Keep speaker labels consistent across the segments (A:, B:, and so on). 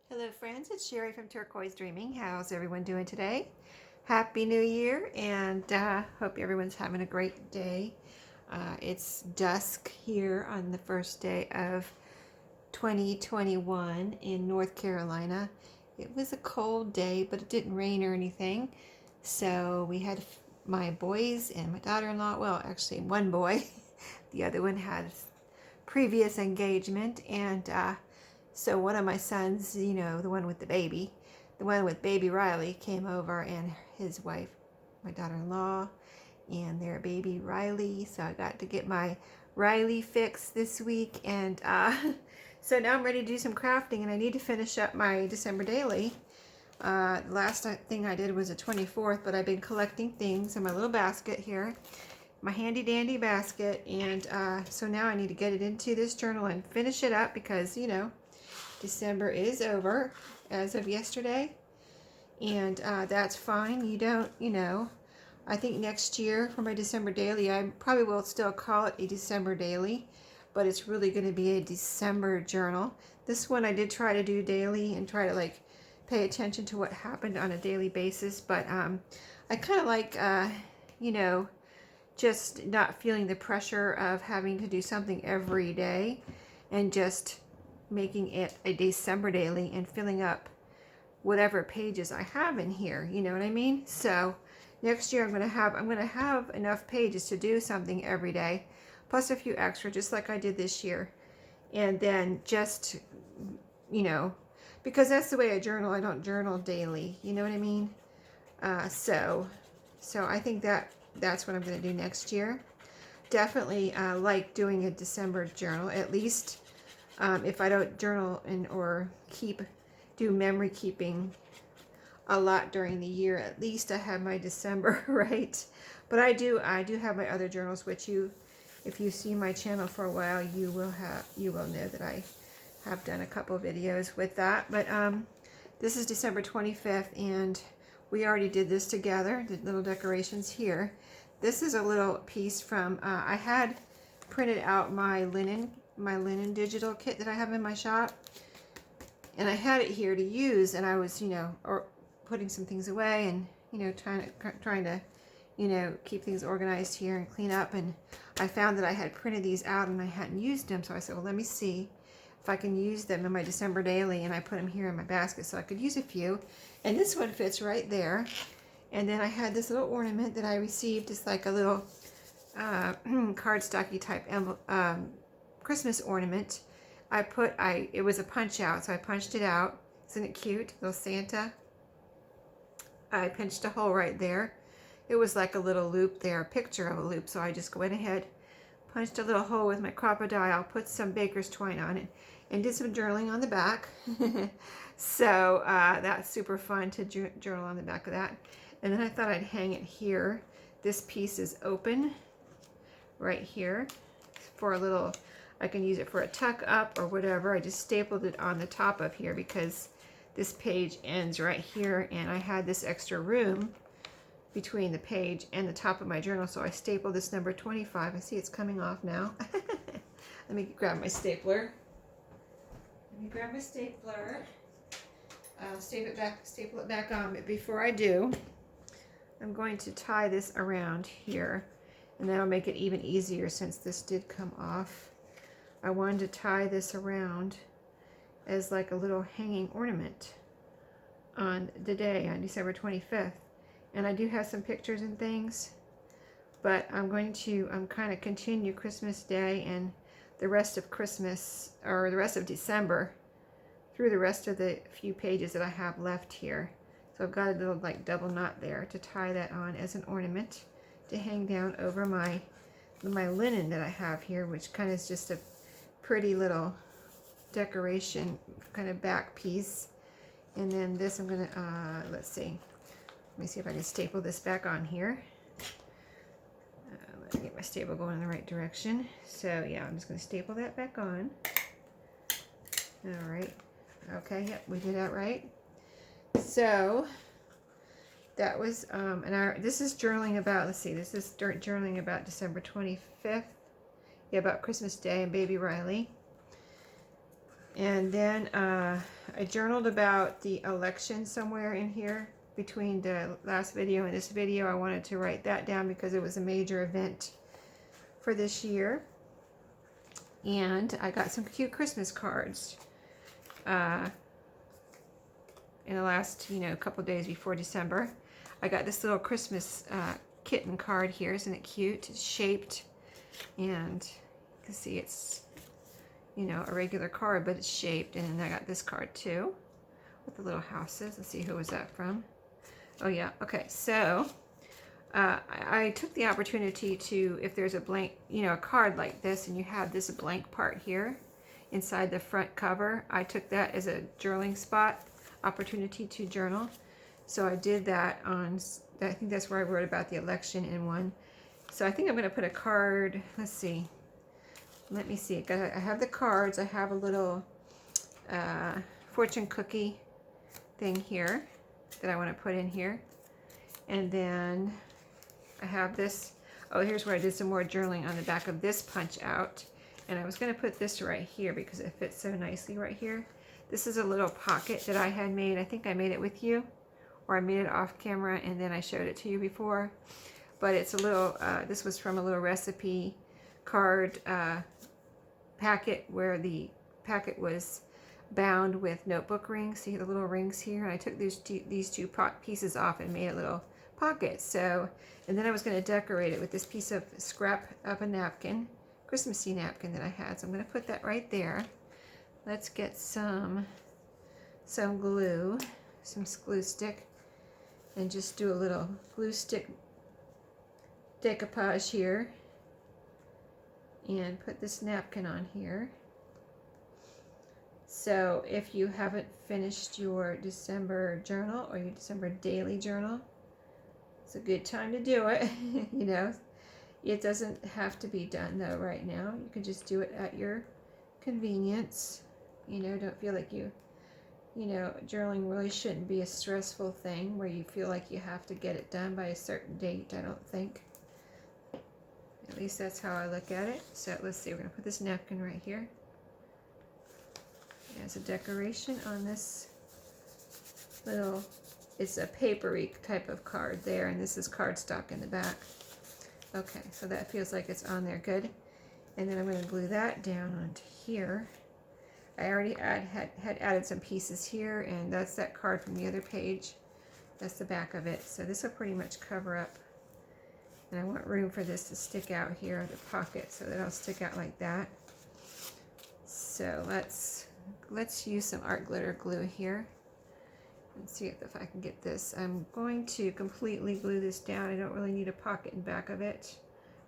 A: Hello friends, it's Sherry from Turquoise Dreaming. How's everyone doing today? Happy New Year, and hope everyone's having a great day. It's dusk here on the first day of 2021 in North Carolina. It was a cold day, but it didn't rain or anything. So we had my boys and my daughter-in-law, well actually one boy, the other one had previous engagement, and so one of my sons, the one with baby Riley, came over, and his wife, my daughter-in-law, and their baby Riley. So I got to get my Riley fix this week, and so now I'm ready to do some crafting, and I need to finish up my December daily. Last thing I did was the 24th, but I've been collecting things in my little basket here, my handy dandy basket, and so now I need to get it into this journal and finish it up because, December is over as of yesterday, and that's fine. I think next year for my December daily, I probably will still call it a December daily, but it's really going to be a December journal. This one I did try to do daily and try to pay attention to what happened on a daily basis, but I kind of like, just not feeling the pressure of having to do something every day and just making it a December daily and filling up whatever pages I have in here, you know what I mean? So next year I'm gonna have enough pages to do something every day, plus a few extra, just like I did this year. And then just, because that's the way I journal. I don't journal daily, you know what I mean? So I think that's what I'm gonna do next year. Definitely like doing a December journal, at least. If I don't journal or do memory keeping a lot during the year, at least I have my December, right? But I do have my other journals, which if you see my channel for a while, you will know that I have done a couple videos with that. But this is December 25th, and we already did this together, the little decorations here. This is a little piece from, I had printed out my linen digital kit that I have in my shop, and I had it here to use, and I was or putting some things away, and trying to keep things organized here and clean up, and I found that I had printed these out and I hadn't used them, so I said, well, let me see if I can use them in my December daily, and I put them here in my basket so I could use a few, and this one fits right there. And then I had this little ornament that I received. It's like a little cardstocky type Christmas ornament. It was a punch out, so I punched it out. Isn't it cute? Little Santa. I pinched a hole right there. It was like a little loop there, a picture of a loop, so I just went ahead, punched a little hole with my crocodile, put some baker's twine on it, and did some journaling on the back. So that's super fun to journal on the back of that. And then I thought I'd hang it here. This piece is open right here for a little, I can use it for a tuck up or whatever. I just stapled it on the top of here because this page ends right here, and I had this extra room between the page and the top of my journal, so I stapled this number 25. I see it's coming off now. Let me grab my stapler. I'll staple it back on, but before I do, I'm going to tie this around here, and that'll make it even easier since this did come off. I wanted to tie this around as like a little hanging ornament on the day, on December 25th. And I do have some pictures and things, but I'm going to kind of continue Christmas Day and the rest of Christmas, or the rest of December, through the rest of the few pages that I have left here. So I've got a little double knot there to tie that on as an ornament to hang down over my linen that I have here, which kind of is just a pretty little decoration kind of back piece. And then this I'm gonna let's see, let me see if I can staple this back on here. Let me get my staple going in the right direction. So yeah, I'm just going to staple that back on. All right. Okay, yep, we did that right. So that was, this is journaling about, let's see, this is journaling about December 25th. Yeah, about Christmas Day and baby Riley. And then I journaled about the election somewhere in here between the last video and this video. I wanted to write that down because it was a major event for this year. And I got some cute Christmas cards in the last, couple days before December. I got this little Christmas kitten card here. Isn't it cute? It's shaped, and you can see it's, a regular card, but it's shaped. And then I got this card too with the little houses. Let's see, who was that from? Oh yeah, okay, so I took the opportunity to, if there's a blank, a card like this, and you have this blank part here inside the front cover, I took that as a journaling spot, opportunity to journal. So I did that on, I think that's where I wrote about the election in one. So I think I'm going to put a card, let's see, let me see, I have the cards, I have a little fortune cookie thing here that I want to put in here. And then I have this, oh, here's where I did some more journaling on the back of this punch out. And I was going to put this right here because it fits so nicely right here. This is a little pocket that I had made. I think I made it with you, or I made it off camera and then I showed it to you before. But it's a little, this was from a little recipe card packet where the packet was bound with notebook rings. See the little rings here? And I took these two pieces off and made a little pocket. So, and then I was going to decorate it with this piece of scrap of a napkin, Christmassy napkin that I had. So I'm going to put that right there. Let's get some glue, some glue stick, and just do a little glue stick decoupage here. And put this napkin on here. So if you haven't finished your December journal or your December daily journal, it's a good time to do it. It doesn't have to be done though right now. You can just do it at your convenience. Don't feel like journaling really shouldn't be a stressful thing where you feel like you have to get it done by a certain date, I don't think. At least that's how I look at it. So let's see, we're going to put this napkin right here as a decoration on this little, it's a papery type of card there, and this is cardstock in the back. Okay, so that feels like it's on there good. And then I'm going to glue that down onto here. I already had added some pieces here, and that's that card from the other page. That's the back of it. So this will pretty much cover up. And I want room for this to stick out here, the pocket, so that it'll stick out like that. So let's use some art glitter glue here and see if I can get this. I'm going to completely glue this down. I don't really need a pocket in back of it.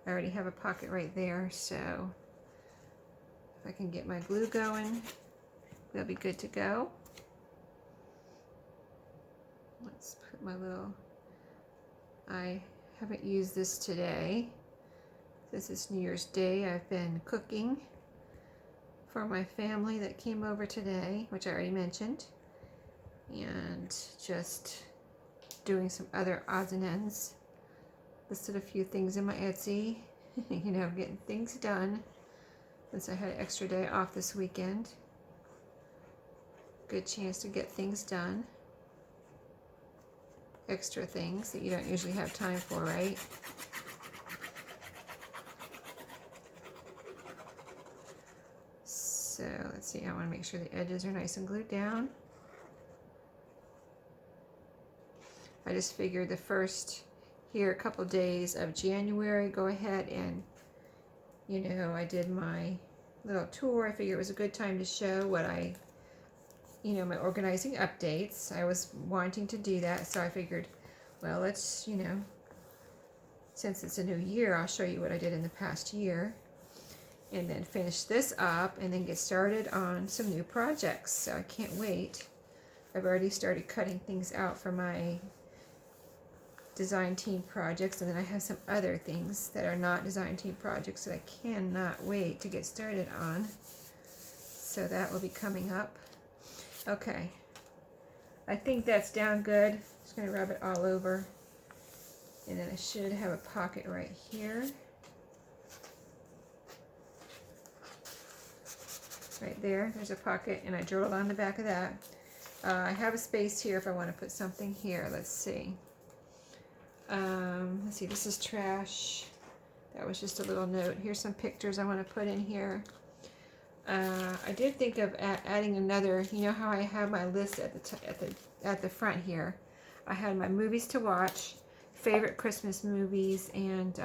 A: I already have a pocket right there, so if I can get my glue going, that'll be good to go. Let's put my little, I haven't used this today. This is New Year's Day. I've been cooking for my family that came over today, which I already mentioned, and just doing some other odds and ends. Listed a few things in my Etsy, getting things done since I had an extra day off this weekend. Good chance to get things done. Extra things that you don't usually have time for, right? So let's see, I want to make sure the edges are nice and glued down. I just figured the first here, a couple days of January, go ahead and, I did my little tour. I figured it was a good time to show what I, my organizing updates. I was wanting to do that, so I figured, well, let's, since it's a new year, I'll show you what I did in the past year, and then finish this up and then get started on some new projects. So I can't wait. I've already started cutting things out for my design team projects, and then I have some other things that are not design team projects that I cannot wait to get started on. So that will be coming up. Okay, I think that's down good. Just going to rub it all over, and then I should have a pocket right here. right there. There's a pocket, and I journaled on the back of that. I have a space here if I want to put something here. Let's see. Let's see, this is trash. That was just a little note. Here's some pictures I want to put in here. I did think of adding another. You know how I have my list at the front here. I had my movies to watch, favorite Christmas movies, and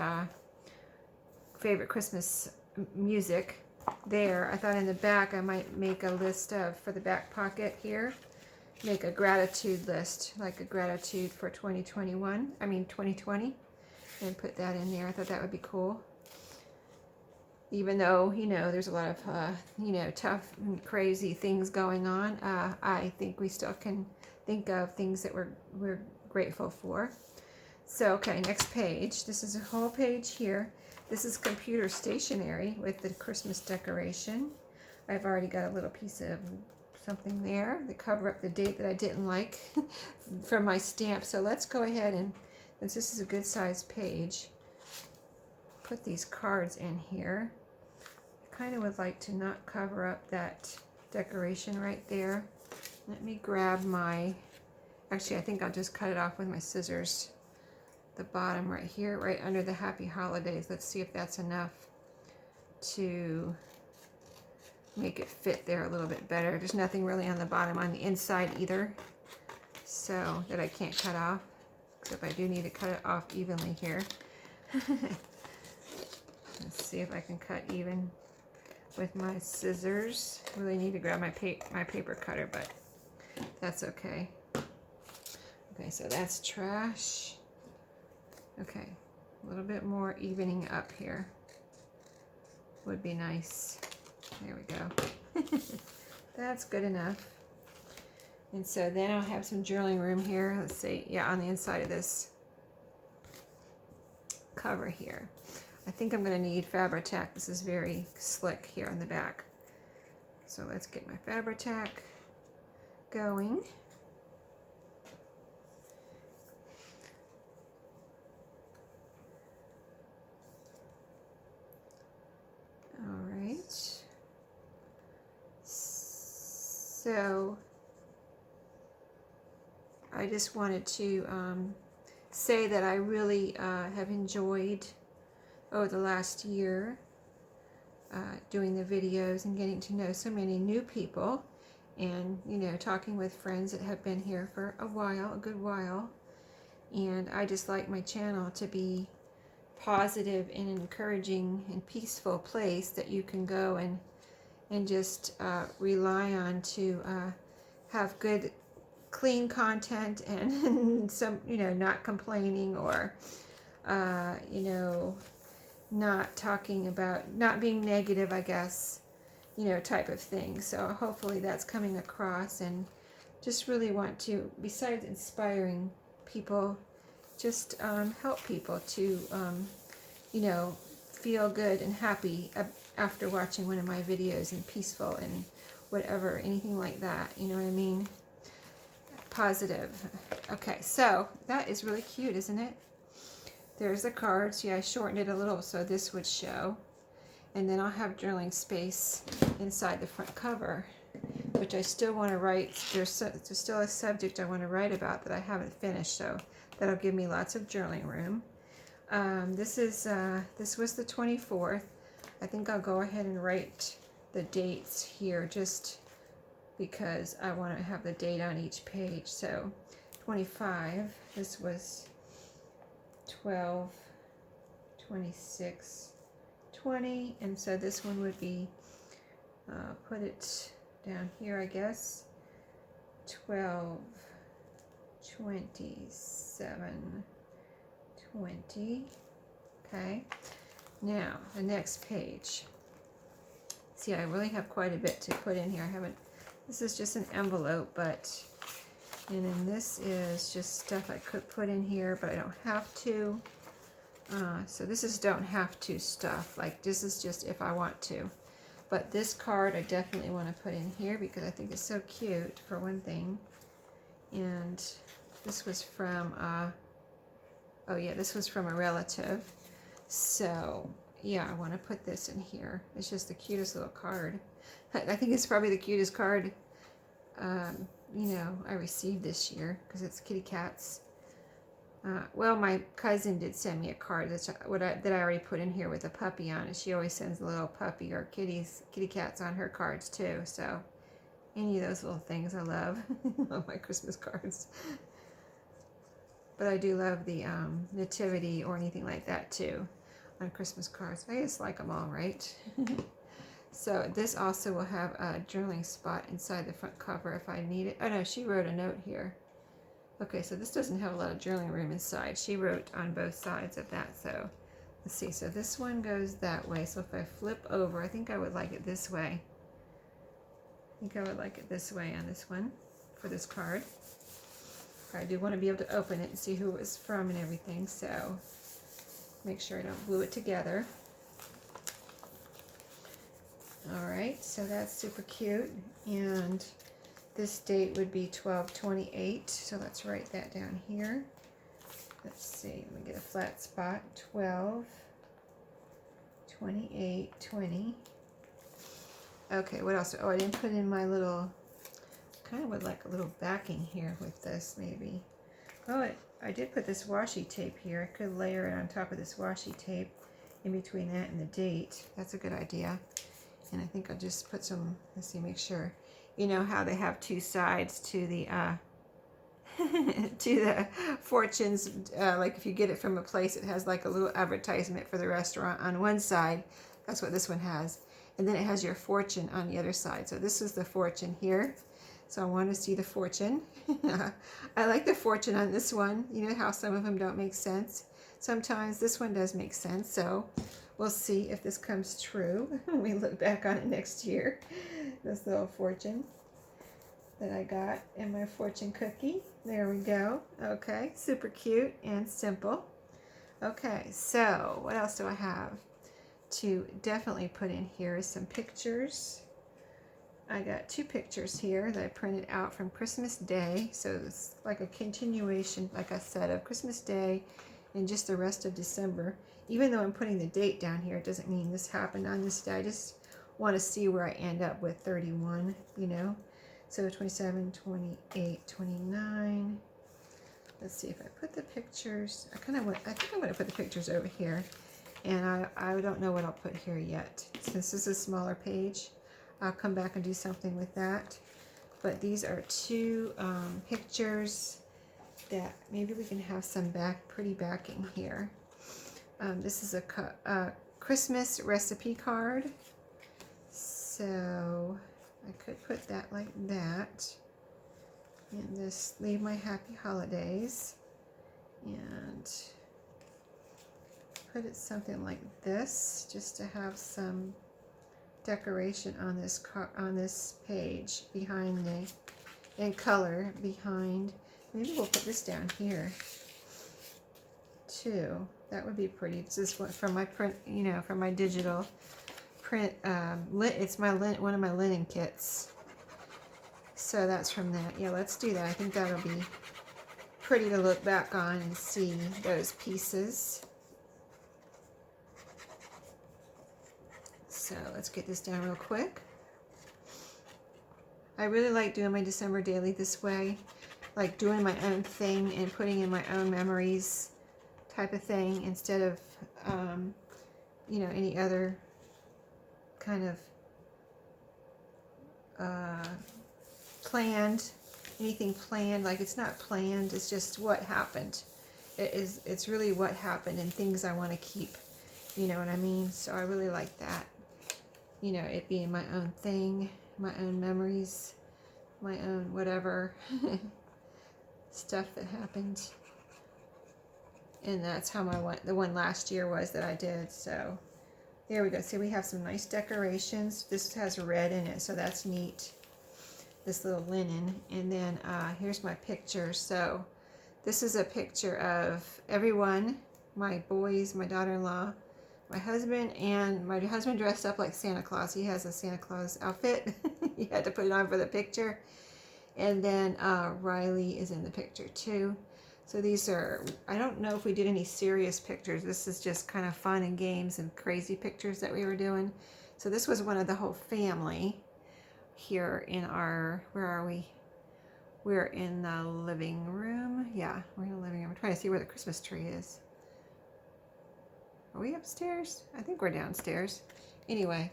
A: favorite Christmas music. There, I thought in the back I might make a list of, for the back pocket here, make a gratitude list, like a gratitude for 2020, and put that in there. I thought that would be cool. Even though, you know, there's a lot of, you know, tough and crazy things going on, I think we still can think of things that we're grateful for. So, okay, next page. This is a whole page here. This is computer stationery with the Christmas decoration. I've already got a little piece of something there to cover up the date that I didn't like from my stamp. So let's go ahead and, since this is a good sized page, put these cards in here. I kind of would like to not cover up that decoration right there. Let me grab my, actually I think I'll just cut it off with my scissors. The bottom right here, right under the Happy Holidays. Let's see if that's enough to make it fit there a little bit better. There's nothing really on the bottom on the inside either, so that I can't cut off, except I do need to cut it off evenly here. Let's see if I can cut even with my scissors. Really need to grab my paper cutter, but that's okay. Okay, so that's trash. Okay, a little bit more evening up here would be nice. There we go. That's good enough. And so then I'll have some journaling room here. Let's see, yeah, on the inside of this cover here. I think I'm going to need Fabri-Tac. This is very slick here on the back. So let's get my Fabri-Tac going. So I just wanted to say that I really have enjoyed over the last year doing the videos and getting to know so many new people, and you know, talking with friends that have been here for a while, a good while. And I just like my channel to be positive and encouraging and peaceful place that you can go and just rely on to have good, clean content, and some, you know, not complaining or, you know, not talking about, not being negative, I guess, you know, type of thing. So hopefully that's coming across, and just really want to, besides inspiring people, just help people to, you know, feel good and happy after watching one of my videos, and peaceful and whatever, anything like that, you know what I mean? Positive. Okay, so that is really cute, isn't it? There's the card. See, I shortened it a little so this would show. And then I'll have journaling space inside the front cover, which I still want to write. There's still a subject I want to write about that I haven't finished, so that'll give me lots of journaling room. This was the 24th. I think I'll go ahead and write the dates here, just because I want to have the date on each page. So 25, this was 12, 26, 20, and so this one would be, put it down here, I guess, 12, 27, 20. Okay, now the next page. See, I really have quite a bit to put in here. I haven't, this is just an envelope, but, and then this is just stuff I could put in here, but I don't have to. So this is don't have to stuff, like this is just if I want to. But this card I definitely want to put in here because I think it's so cute, for one thing. And this was from, oh yeah, this was from a relative. So yeah, I want to put this in here. It's just the cutest little card. I think it's probably the cutest card, you know, I received this year because it's kitty cats. Well, my cousin did send me a card that I already put in here with a puppy on it. She always sends a little puppy or kitty cats on her cards too. So any of those little things I love. I love my Christmas cards. But I do love the nativity or anything like that too on Christmas cards. I just like them all, right? So this also will have a journaling spot inside the front cover if I need it. Oh no, she wrote a note here. Okay, so this doesn't have a lot of journaling room inside. She wrote on both sides of that. So let's see. So this one goes that way. So if I flip over, I think I would like it this way. I think I would like it this way on this one for this card. I do want to be able to open it and see who it was from and everything. So make sure I don't glue it together. All right, so that's super cute. And this date would be 12/28, so let's write that down here. Let's see, let me get a flat spot. 12/28/20. Okay, what else? Oh, I didn't put in my little, kind of would like a little backing here with this maybe. Oh, I did put this washi tape here. I could layer it on top of this washi tape in between that and the date. That's a good idea. And I think I'll just put some, let's see, make sure. You know how they have two sides to the to the fortunes, like if you get it from a place, it has like a little advertisement for the restaurant on one side. That's what this one has. And then it has your fortune on the other side. So this is the fortune here. So I want to see the fortune. I like the fortune on this one. You know how some of them don't make sense? Sometimes this one does make sense. So we'll see if this comes true when we look back on it next year. This little fortune that I got in my fortune cookie. There we go. Okay, super cute and simple. Okay, so what else do I have to definitely put in here is some pictures. I got two pictures here that I printed out from Christmas Day. So it's like a continuation, like I said, of Christmas Day and just the rest of December. Even though I'm putting the date down here, it doesn't mean this happened on this day. I just want to see where I end up with 31, you know. So 27, 28, 29. Let's see if I put the pictures. I think I'm going to put the pictures over here. And I don't know what I'll put here yet. Since this is a smaller page, I'll come back and do something with that. But these are two pictures that maybe we can have some pretty backing here. This is a Christmas recipe card. So I could put that like that. And just leave my happy holidays. And put it something like this, just to have some decoration on this page behind in color behind. Maybe we'll put this down here too. That would be pretty. This is from my print, you know, from my digital print. It's one of my linen kits. So that's from that. Yeah, let's do that. I think that'll be pretty to look back on and see those pieces. So let's get this down real quick. I really like doing my December daily this way, like doing my own thing and putting in my own memories type of thing instead of, you know, any other kind of anything planned. Like, it's not planned, it's just what happened. It's really what happened and things I want to keep, you know what I mean? So I really like that. You know, it being my own thing, my own memories, my own whatever stuff that happened. And that's how the one last year was that I did. So there we go. See, we have some nice decorations. This has red in it, so that's neat. This little linen. And then here's my picture. So this is a picture of everyone, my boys, my daughter-in-law, my husband, and my husband dressed up like Santa Claus. He has a Santa Claus outfit. He had to put it on for the picture. And then Riley is in the picture too. So these are, I don't know if we did any serious pictures. This is just kind of fun and games and crazy pictures that we were doing. So this was one of the whole family here in our, where are we? We're in the living room. Yeah, we're in the living room. I'm trying to see where the Christmas tree is. Are we upstairs? I think we're downstairs. Anyway,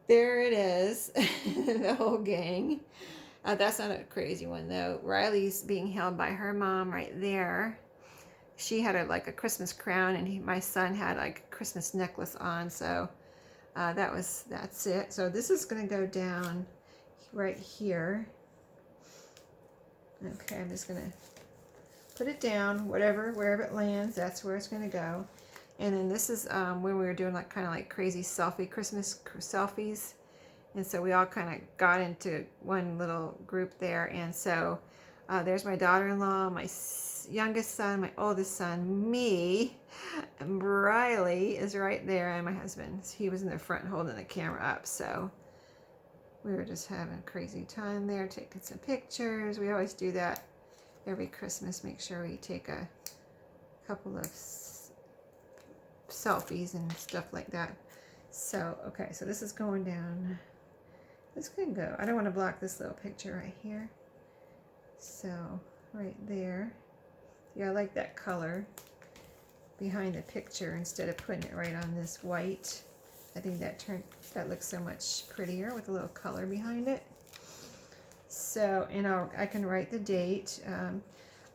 A: there it is, the whole gang. That's not a crazy one though. Riley's being held by her mom right there. She had like a Christmas crown, and my son had like a Christmas necklace on. So that's it. So this is going to go down right here. Okay, I'm just going to put it down, wherever it lands, that's where it's going to go. And then this is when we were doing like kind of like crazy Christmas selfies. And so we all kind of got into one little group there. And so there's my daughter-in-law, my youngest son, my oldest son, me, and Riley is right there, and my husband. He was in the front holding the camera up. So we were just having a crazy time there, taking some pictures. We always do that every Christmas. Make sure we take a couple of selfies and stuff like that. So, okay, so this is going down. This can go. I don't want to block this little picture right here. So, right there. Yeah, I like that color behind the picture instead of putting it right on this white. I think that looks so much prettier with a little color behind it. So, and I can write the date.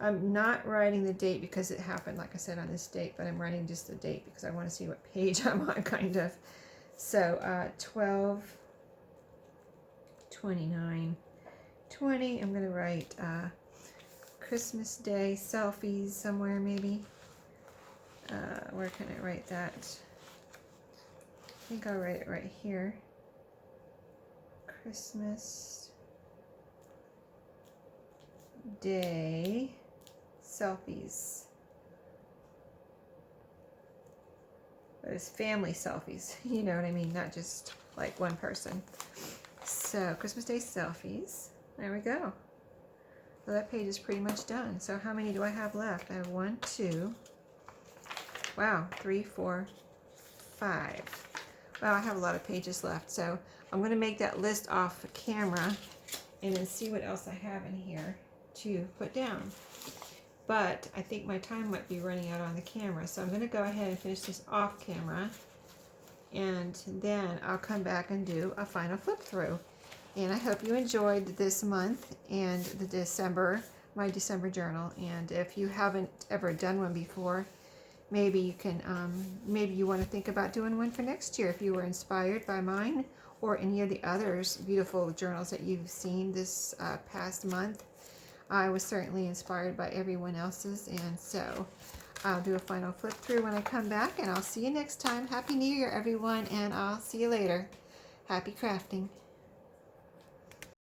A: I'm not writing the date because it happened, like I said, on this date, but I'm writing just the date because I want to see what page I'm on, kind of. So, 12/29/20. I'm going to write Christmas Day selfies somewhere, maybe. Where can I write that? I think I'll write it right here. Christmas Day selfies. But it's family selfies, you know what I mean? Not just like one person. So, Christmas Day selfies. There we go. Well, that page is pretty much done. So, how many do I have left? I have 1, 2, wow, 3, 4, 5. Wow, I have a lot of pages left. So, I'm going to make that list off the camera and then see what else I have in here to put down. But I think my time might be running out on the camera, so I'm going to go ahead and finish this off camera, and then I'll come back and do a final flip through. And I hope you enjoyed this month and my December journal. And if you haven't ever done one before, maybe you can, maybe you want to think about doing one for next year if you were inspired by mine or any of the others beautiful journals that you've seen this past month. I was certainly inspired by everyone else's, and so I'll do a final flip through when I come back, and I'll see you next time. Happy New Year, everyone, and I'll see you later. Happy crafting.